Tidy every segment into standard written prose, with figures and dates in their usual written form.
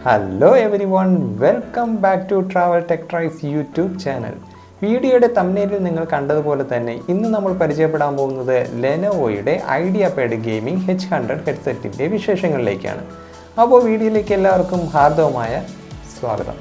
Hello everyone, welcome back to travel tech tries YouTube channel. വീഡിയോയുടെ തംബ്നെയിലിൽ നിങ്ങൾ കണ്ടതുപോലെ തന്നെ ഇന്ന് നമ്മൾ പരിചയപ്പെടാൻ പോകുന്നത് ലെനോവോയുടെ ഐഡിയാപാഡ് ഗെയിമിംഗ് H100 ഹെഡ്സെറ്റിൻ്റെ വിശേഷങ്ങളിലേക്കാണ്. അപ്പോൾ വീഡിയോയിലേക്ക് എല്ലാവർക്കും ഹാർദവമായ സ്വാഗതം.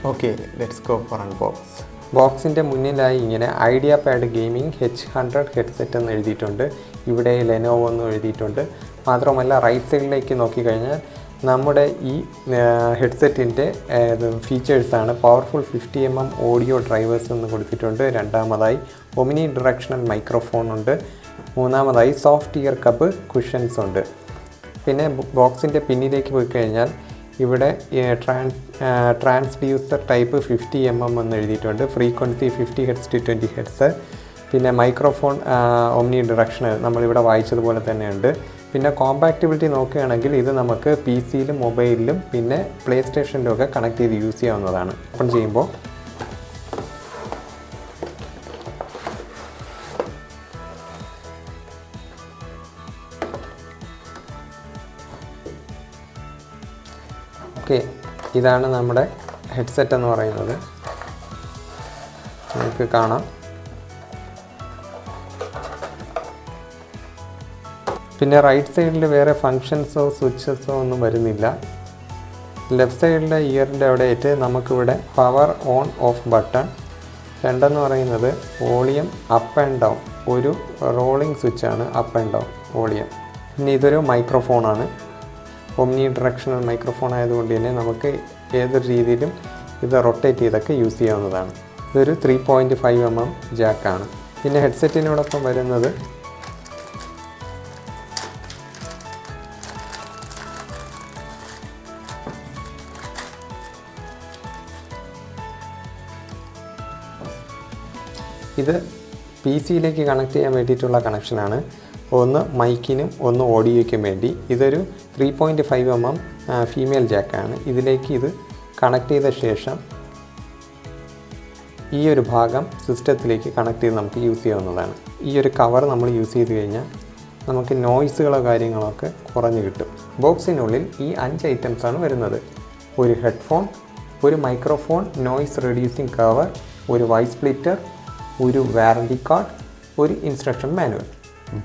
Okay, let's go for unbox. ബോക്സിൻ്റെ മുന്നിലായി ഇങ്ങനെ ഐഡിയാപാഡ് ഗെയിമിംഗ് H100 ഹെഡ്സെറ്റ് എന്ന് എഴുതിയിട്ടുണ്ട്. ഇവിടെ ലെനോവോ എന്ന് എഴുതിയിട്ടുണ്ട്. മാത്രമല്ല റൈറ്റ് സൈഡിലേക്ക് നോക്കിക്കഴിഞ്ഞാൽ നമ്മുടെ ഈ ഹെഡ്സെറ്റിൻ്റെ ഫീച്ചേഴ്സാണ്. പവർഫുൾ 50mm ഓഡിയോ ഡ്രൈവേഴ്സ് എന്ന് കൊടുത്തിട്ടുണ്ട്. രണ്ടാമതായി ഒമിനി ഡയറക്ഷണൽ മൈക്രോഫോൺ ഉണ്ട്. മൂന്നാമതായി സോഫ്റ്റ് ഇയർ കപ്പ് കുഷൻസ് ഉണ്ട്. പിന്നെ ബോക്സിൻ്റെ പിന്നിലേക്ക് പോയി കഴിഞ്ഞാൽ ഇവിടെ ട്രാൻസ്ഡ്യൂസർ ടൈപ്പ് 50mm എന്ന് എഴുതിയിട്ടുണ്ട്. Frequency 50 Hz to 20 Hz. പിന്നെ മൈക്രോഫോൺ ഒമ്നി ഡയറക്ഷണൽ നമ്മളിവിടെ വായിച്ചതുപോലെ തന്നെയുണ്ട്. പിന്നെ കോമ്പാക്റ്റിബിലിറ്റി നോക്കുകയാണെങ്കിൽ ഇത് നമുക്ക് PC-യിലും മൊബൈലിലും പിന്നെ പ്ലേ സ്റ്റേഷനിലും ഒക്കെ കണക്ട് ചെയ്ത് യൂസ് ചെയ്യാവുന്നതാണ്. ഓപ്പൺ ചെയ്യുമ്പോൾ ഓക്കെ, ഇതാണ് നമ്മുടെ ഹെഡ്സെറ്റ് എന്ന് പറയുന്നത്. നിങ്ങൾക്ക് കാണാം. പിന്നെ റൈറ്റ് സൈഡിൽ വേറെ ഫങ്ഷൻസോ സ്വിച്ചസോ ഒന്നും വരുന്നില്ല. ലെഫ്റ്റ് സൈഡിലെ ഇയറിൻ്റെ അവിടെയായിട്ട് നമുക്കിവിടെ പവർ ഓൺ ഓഫ് ബട്ടൺ, രണ്ടെന്ന് പറയുന്നത് വോളിയം അപ്പ് ആൻഡ് ഡൗൺ, ഒരു റോളിംഗ് സ്വിച്ചാണ് അപ്പ് ആൻഡ് ഡൗൺ വോളിയം. പിന്നെ ഇതൊരു മൈക്രോഫോണാണ്. ഒമ്നി ഡയറക്ഷണൽ മൈക്രോഫോൺ ആയതുകൊണ്ട് തന്നെ നമുക്ക് ഏതൊരു രീതിയിലും ഇത് റൊട്ടേറ്റ് ചെയ്തൊക്കെ യൂസ് ചെയ്യാവുന്നതാണ്. ഇതൊരു 3.5mm ജാക്കാണ്. പിന്നെ ഹെഡ്സെറ്റിനോടൊപ്പം വരുന്നത് ഇത് PC-യിലേക്ക് കണക്ട് ചെയ്യാൻ വേണ്ടിയിട്ടുള്ള കണക്ഷനാണ്. ഒന്ന് മൈക്കിനും ഒന്ന് ഓഡിയോയ്ക്കും വേണ്ടി. ഇതൊരു 3.5mm ഫീമെയിൽ ജാക്കാണ്. ഇതിലേക്ക് ഇത് കണക്ട് ചെയ്ത ശേഷം ഈ ഒരു ഭാഗം സിസ്റ്റത്തിലേക്ക് കണക്ട് ചെയ്ത് നമുക്ക് യൂസ് ചെയ്യാവുന്നതാണ്. ഈ ഒരു കവർ നമ്മൾ യൂസ് ചെയ്ത് കഴിഞ്ഞാൽ നമുക്ക് നോയ്സുകളോ കാര്യങ്ങളൊക്കെ കുറഞ്ഞു കിട്ടും. ബോക്സിനുള്ളിൽ ഈ 5 ഐറ്റംസാണ് വരുന്നത്. ഒരു ഹെഡ്ഫോൺ, ഒരു മൈക്രോഫോൺ നോയ്സ് റെഡ്യൂസിങ് കവർ, ഒരു വോയിസ് സ്പ്ലിറ്റർ, ഒരു വാറണ്ടി കാർഡ്, ഒരു ഇൻസ്ട്രക്ഷൻ മാനുവൽ.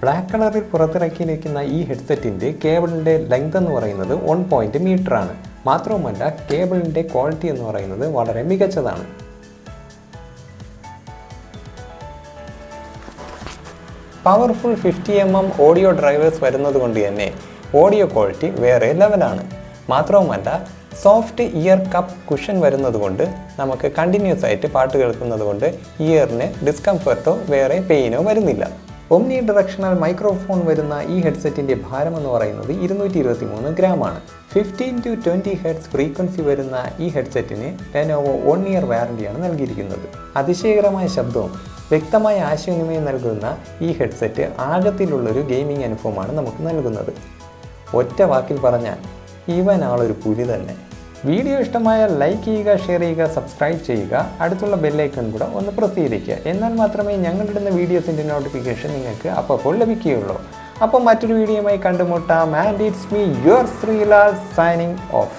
ബ്ലാക്ക് കളറിൽ പുറത്തിറക്കിയിരിക്കുന്ന ഈ ഹെഡ്സെറ്റിൻ്റെ കേബിളിൻ്റെ ലെങ്ത് എന്ന് പറയുന്നത് 1 മീറ്ററാണ്. മാത്രവുമല്ല കേബിളിൻ്റെ ക്വാളിറ്റി എന്ന് പറയുന്നത് വളരെ മികച്ചതാണ്. പവർഫുൾ 50mm ഓഡിയോ ഡ്രൈവേഴ്സ് വരുന്നത് കൊണ്ട് തന്നെ ഓഡിയോ ക്വാളിറ്റി വേറെ ലെവലാണ്. മാത്രവുമല്ല സോഫ്റ്റ് ഇയർ കപ്പ് കുഷൻ വരുന്നത് കൊണ്ട് നമുക്ക് കണ്ടിന്യൂസ് ആയിട്ട് പാട്ട് കേൾക്കുന്നത് കൊണ്ട് ഇയറിന് ഡിസ്കംഫർട്ടോ വേറെ പെയിനോ വരുന്നില്ല. ഒമ്നി ഡയറക്ഷണൽ മൈക്രോഫോൺ വരുന്ന ഈ ഹെഡ്സെറ്റിൻ്റെ ഭാരം എന്ന് പറയുന്നത് 223 ഗ്രാമാണ്. 15 to 20 Hz ഫ്രീക്വൻസി വരുന്ന ഈ ഹെഡ്സെറ്റിന് ലെനോവോ 1 year വാറണ്ടിയാണ് നൽകിയിരിക്കുന്നത്. അതിശയകരമായ ശബ്ദവും വ്യക്തമായ ആശയവിനിമയം നൽകുന്ന ഈ ഹെഡ്സെറ്റ് ആഴത്തിലുള്ളൊരു ഗെയിമിംഗ് അനുഭവമാണ് നമുക്ക് നൽകുന്നത്. ഒറ്റ വാക്കിൽ പറഞ്ഞാൽ ഇവനാളൊരു പുലി തന്നെ. വീഡിയോ ഇഷ്ടമായാൽ ലൈക്ക് ചെയ്യുക, ഷെയർ ചെയ്യുക, സബ്സ്ക്രൈബ് ചെയ്യുക. അടുത്തുള്ള ബെല്ലൈക്കൺ കൂടെ ഒന്ന് പ്രസ് ചെയ്തിരിക്കുക. എന്നാൽ മാത്രമേ ഞങ്ങളിടുന്ന വീഡിയോസിൻ്റെ നോട്ടിഫിക്കേഷൻ നിങ്ങൾക്ക് അപ്പോൾ ലഭിക്കുകയുള്ളൂ. അപ്പോൾ മറ്റൊരു വീഡിയോയുമായി കണ്ടുമുട്ടാം. And it's me your Sreelal signing off.